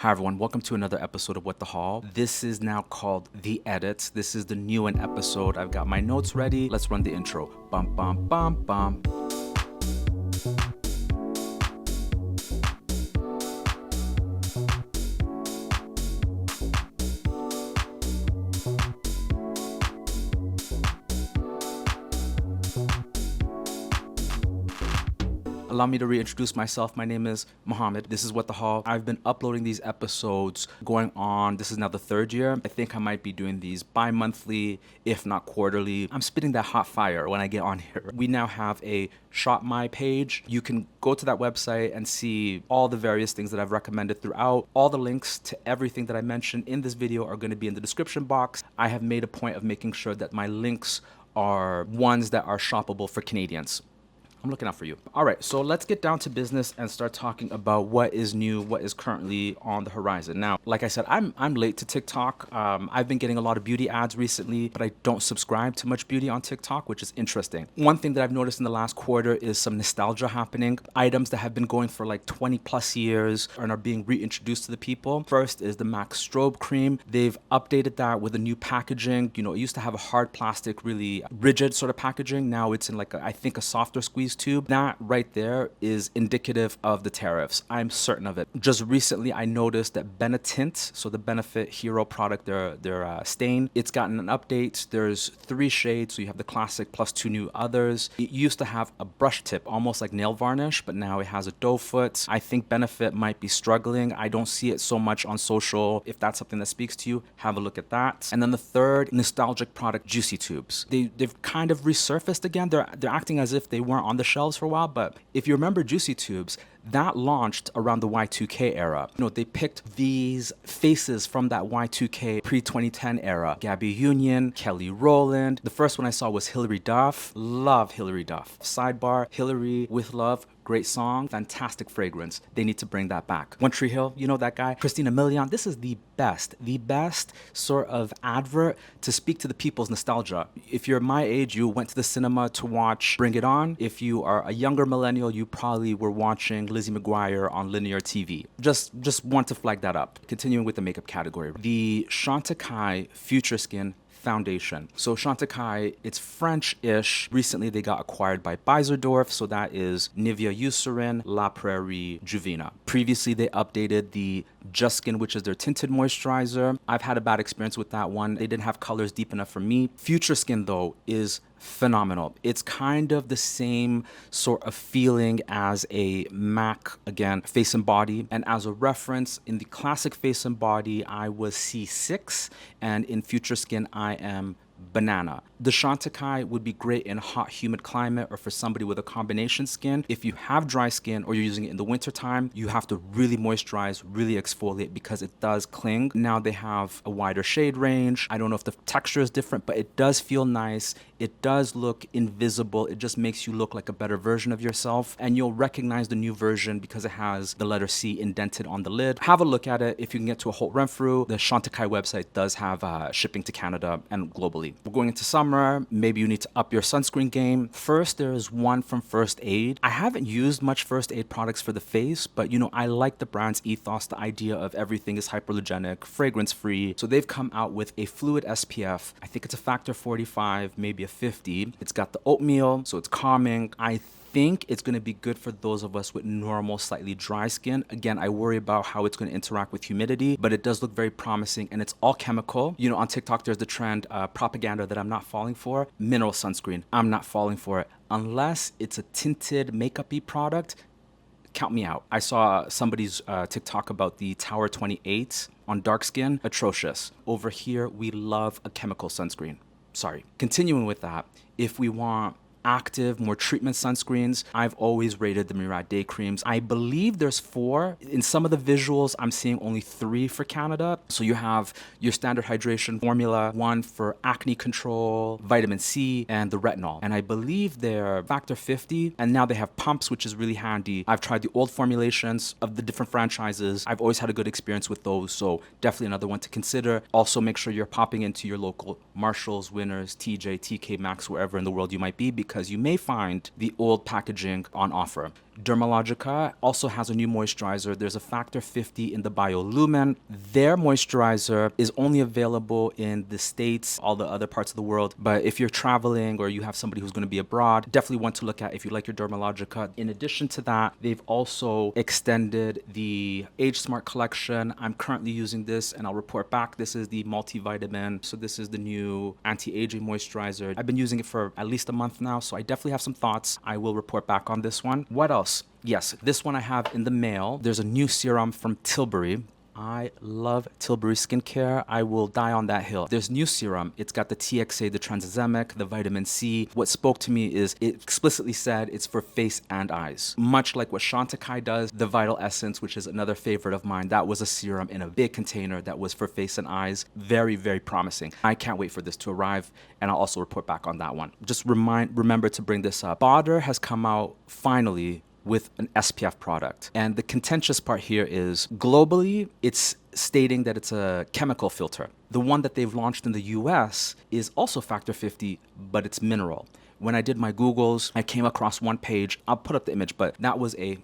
Hi everyone, welcome to another episode of What the Haul. This is now called The Edit. This is the new one episode. I've got my notes ready. Let's run the intro. Bum bum bum bum. Allow me to reintroduce myself. My name is Mohammed. This is What the Haul. I've been uploading these episodes going on. This is now the third year. I think I might be doing these bi-monthly, if not quarterly. I'm spitting that hot fire when I get on here. We now have a Shop My page. You can go to that website and see all the various things that I've recommended throughout. All the links to everything that I mentioned in this video are going to be in the description box. I have made a point of making sure that my links are ones that are shoppable for Canadians. I'm looking out for you. All right, so let's get down to business and start talking about what is new, what is currently on the horizon. Now, like I said, I'm late to TikTok. I've been getting a lot of beauty ads recently, but I don't subscribe to much beauty on TikTok, which is interesting. One thing that I've noticed in the last quarter is some nostalgia happening. Items that have been going for like 20 plus years and are being reintroduced to the people. First is the MAC Strobe cream. They've updated that with a new packaging. You know, it used to have a hard plastic, really rigid sort of packaging. Now it's in like, I think a softer squeeze tube. That right there is indicative of the tariffs. I'm certain of it. Just recently, I noticed that Benetint, so the Benefit Hero product, their stain, it's gotten an update. There's 3 shades, so you have the classic plus 2 new others. It used to have a brush tip, almost like nail varnish, but now it has a doe foot. I think Benefit might be struggling. I don't see it so much on social. If that's something that speaks to you, have a look at that. And then the third nostalgic product, Juicy Tubes. They've kind of resurfaced again. They're acting as if they weren't on the shelves for a while, but if you remember Juicy Tubes, that launched around the Y2K era. You know, they picked these faces from that Y2K pre-2010 era. Gabby Union, Kelly Rowland. The first one I saw was Hilary Duff. Love Hilary Duff. Sidebar, Hilary with Love. Great song, fantastic fragrance. They need to bring that back. One Tree Hill, you know that guy? Christina Milian, this is the best sort of advert to speak to the people's nostalgia. If you're my age, you went to the cinema to watch Bring It On. If you are a younger millennial, you probably were watching Lizzie McGuire on linear TV. Just want to flag that up. Continuing with the makeup category. The Chantecaille Future Skin foundation. So Chantecaille, it's French-ish. Recently, they got acquired by Beiersdorf, so that is Nivea Eucerin, La Prairie, Juvena. Previously, they updated the Just Skin, which is their tinted moisturizer. I've had a bad experience with that one. They didn't have colors deep enough for me. Future Skin, though, is phenomenal. It's kind of the same sort of feeling as a MAC, again, Face and Body. And as a reference, in the classic Face and Body, I was C6, and in Future Skin, I am Banana. The Chantecaille would be great in a hot, humid climate or for somebody with a combination skin. If you have dry skin or you're using it in the winter time, you have to really moisturize, really exfoliate because it does cling. Now they have a wider shade range. I don't know if the texture is different, but it does feel nice. It does look invisible. It just makes you look like a better version of yourself. And you'll recognize the new version because it has the letter C indented on the lid. Have a look at it. If you can get to a Holt Renfrew, the Chantecaille website does have shipping to Canada and globally. We're going into summer. Maybe you need to up your sunscreen game. First, there's one from First Aid. I haven't used much First Aid products for the face, but you know, I like the brand's ethos, the idea of everything is hyperallergenic, fragrance-free. So they've come out with a fluid SPF. I think it's a factor 45, maybe a 50. It's got the oatmeal, so it's calming. I think it's going to be good for those of us with normal, slightly dry skin. Again, I worry about how it's going to interact with humidity, but it does look very promising, and it's all chemical. You know, on TikTok, there's the trend, propaganda that I'm not falling for. Mineral sunscreen, I'm not falling for it. Unless it's a tinted makeup-y product, count me out. I saw somebody's TikTok about the Tower 28 on dark skin. Atrocious. Over here, we love a chemical sunscreen. Sorry. Continuing with that, if we want active, more treatment sunscreens, I've always rated the Murad day creams. I believe there's 4. In some of the visuals, I'm seeing only 3 for Canada. So you have your standard hydration formula, one for acne control, vitamin C, and the retinol. And I believe they're factor 50, and now they have pumps, which is really handy. I've tried the old formulations of the different franchises. I've always had a good experience with those, so definitely another one to consider. Also, make sure you're popping into your local Marshalls, Winners, TJ, TK Maxx, wherever in the world you might be, because you may find the old packaging on offer. Dermalogica also has a new moisturizer. There's a factor 50 in the Biolumin. Their moisturizer is only available in the States, all the other parts of the world. But if you're traveling or you have somebody who's going to be abroad, definitely one to look at if you like your Dermalogica. In addition to that, they've also extended the Age Smart collection. I'm currently using this and I'll report back. This is the Multivitamin. So this is the new anti-aging moisturizer. I've been using it for at least a month now, so I definitely have some thoughts. I will report back on this one. What else? Yes, this one I have in the mail. There's a new serum from Tilbury. I love Tilbury skincare. I will die on that hill. There's new serum. It's got the TXA, the tranexamic, the vitamin C. What spoke to me is it explicitly said it's for face and eyes. Much like what Chantecaille does, the Vital Essence, which is another favorite of mine, that was a serum in a big container that was for face and eyes. Very, very promising. I can't wait for this to arrive, and I'll also report back on that one. Just remember to bring this up. Pore has come out finally with an SPF product. And the contentious part here is globally, it's stating that it's a chemical filter. The one that they've launched in the US is also factor 50, but it's mineral. When I did my Googles, I came across one page. I'll put up the image, but that was a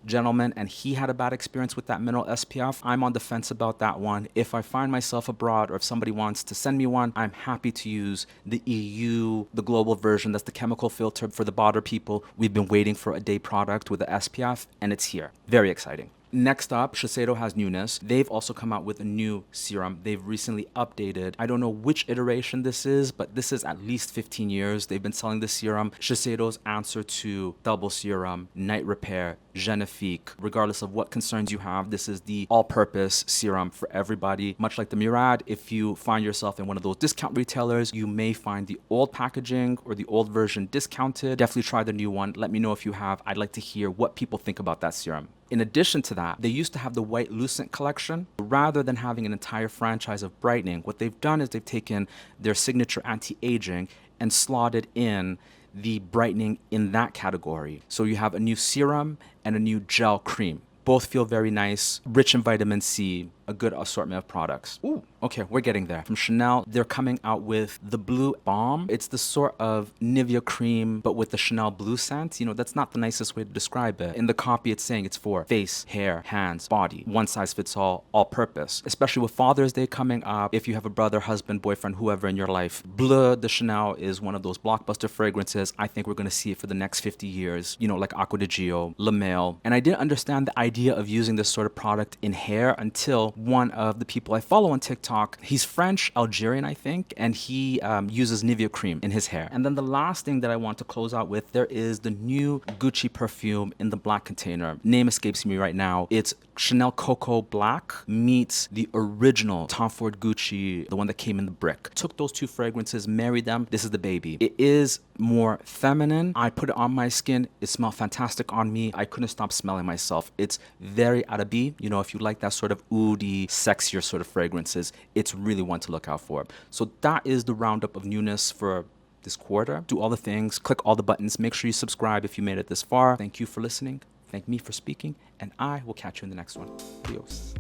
gentleman and he had a bad experience with that mineral SPF. I'm on the fence about that one. If I find myself abroad or if somebody wants to send me one, I'm happy to use the EU, the global version. That's the chemical filter for the Pore people. We've been waiting for a day product with the SPF and it's here. Very exciting. Next up, Shiseido has newness. They've also come out with a new serum. They've recently updated. I don't know which iteration this is, but this is at least 15 years. They've been selling this serum. Shiseido's answer to double serum, night repair, Genifique. Regardless of what concerns you have, this is the all-purpose serum for everybody. Much like the Murad, if you find yourself in one of those discount retailers, you may find the old packaging or the old version discounted. Definitely try the new one. Let me know if you have. I'd like to hear what people think about that serum. In addition to that, they used to have the White Lucent collection. Rather than having an entire franchise of brightening, what they've done is they've taken their signature anti-aging and slotted in the brightening in that category. So you have a new serum and a new gel cream. Both feel very nice, rich in vitamin C, a good assortment of products. Ooh, okay, we're getting there. From Chanel, they're coming out with the Blue Balm. It's the sort of Nivea cream, but with the Chanel Blue scent. You know, that's not the nicest way to describe it. In the copy, it's saying it's for face, hair, hands, body. One size fits all purpose. Especially with Father's Day coming up, if you have a brother, husband, boyfriend, whoever in your life. BLEU de Chanel is one of those blockbuster fragrances. I think we're gonna see it for the next 50 years. You know, like Acqua di Gio, Le Male. And I didn't understand the idea of using this sort of product in hair until one of the people I follow on TikTok, he's French, Algerian, I think, and he uses Nivea cream in his hair. And then the last thing that I want to close out with, there is the new Gucci perfume in the black container. Name escapes me right now. It's Chanel Coco Black meets the original Tom Ford Gucci, the one that came in the brick. Took those two fragrances, married them. This is the baby. It is more feminine. I put it on my skin. It smelled fantastic on me. I couldn't stop smelling myself. It's very Arabi. You know, if you like that sort of oudi, sexier sort of fragrances, it's really one to look out for. So that is the roundup of newness for this quarter. Do all the things, click all the buttons. Make sure you subscribe if you made it this far. Thank you for listening. Thank me for speaking, and I will catch you in the next one. Adios.